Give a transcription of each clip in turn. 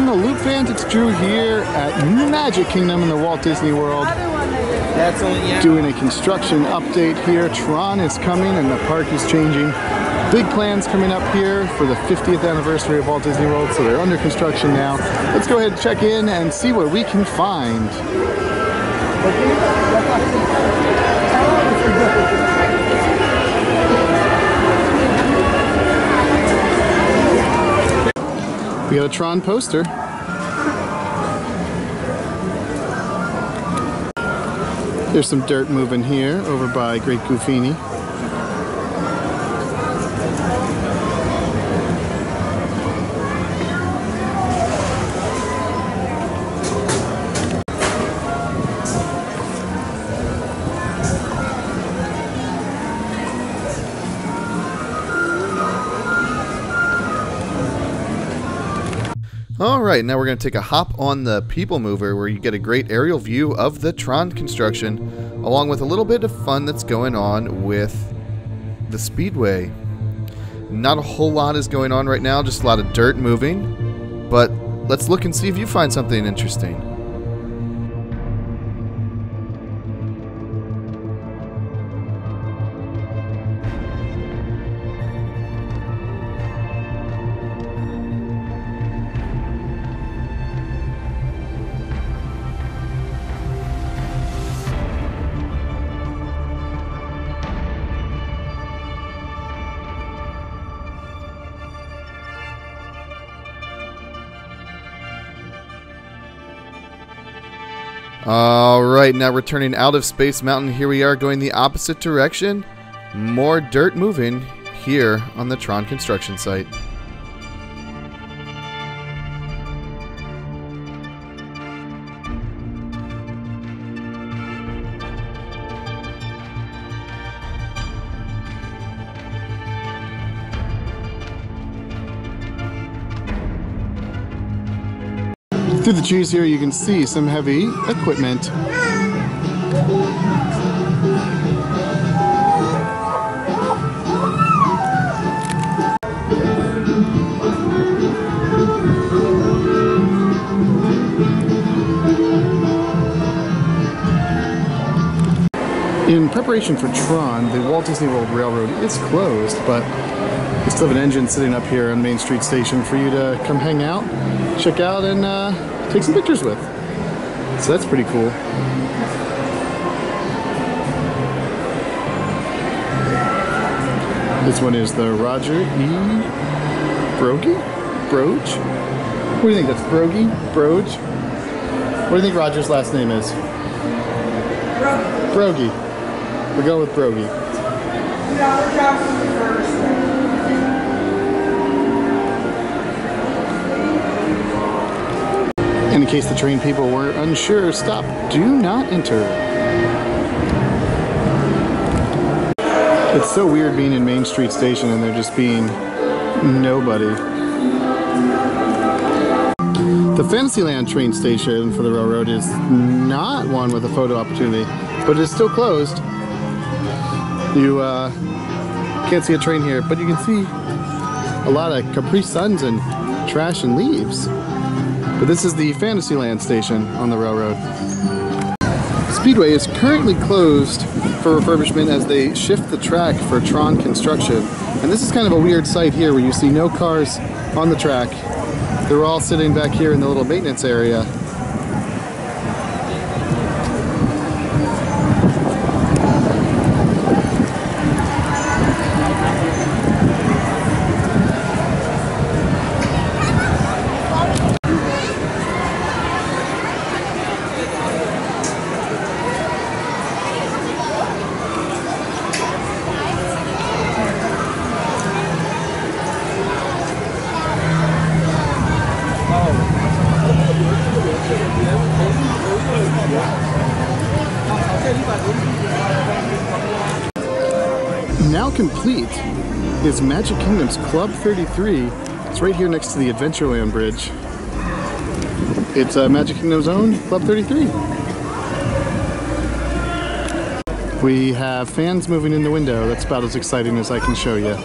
channel, Loop fans. It's Drew here at Magic Kingdom in the Walt Disney World. Doing a construction update here. Tron is coming and the park is changing. Big plans coming up here for the 50th anniversary of Walt Disney World, so they're under construction now. Let's go ahead and check in and see what we can find. We got a Tron poster. There's some dirt moving here over by Great Goofini. Alright, now we're going to take a hop on the People Mover where you get a great aerial view of the Tron construction along with a little bit of fun that's going on with the Speedway. Not a whole lot is going on right now, just a lot of dirt moving, but let's look and see if you find something interesting. Alright, now returning out of Space Mountain, here we are going the opposite direction. More dirt moving here on the Tron construction site. Through the trees here you can see some heavy equipment. In preparation for Tron, the Walt Disney World Railroad is closed, but we still have an engine sitting up here on Main Street Station for you to come hang out, check out, and take some pictures with. So that's pretty cool. This one is the Roger E. Brogy? Broge? What do you think? That's Brogy? Broge? What do you think Roger's last name is? Brogy. We're going with Brogy. In case the train people were unsure, stop, do not enter. It's so weird being in Main Street Station and there just being nobody. The Fantasyland train station for the railroad is not one with a photo opportunity, but it is still closed. You can't see a train here, but you can see a lot of Capri Suns and trash and leaves. But this is the Fantasyland station on the railroad. Speedway is currently closed for refurbishment as they shift the track for Tron construction. And this is kind of a weird sight here where you see no cars on the track. They're all sitting back here in the little maintenance area. Now complete is Magic Kingdom's Club 33. It's right here next to the Adventureland Bridge. It's Magic Kingdom's own Club 33. We have fans moving in the window. That's about as exciting as I can show you.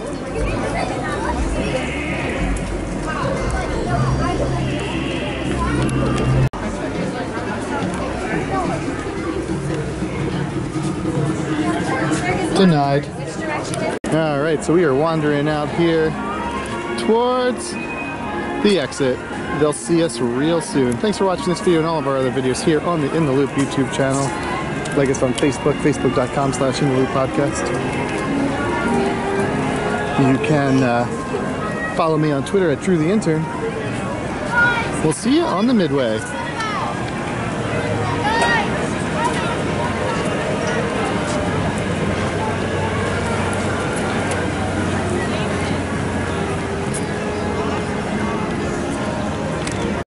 Denied. All right, so we are wandering out here towards the exit. They'll see us real soon. Thanks for watching this video and all of our other videos here on the In the Loop YouTube channel. Like us on Facebook, facebook.com/InTheLoopPodcast. You can follow me on Twitter at DrewTheIntern. We'll see you on the Midway.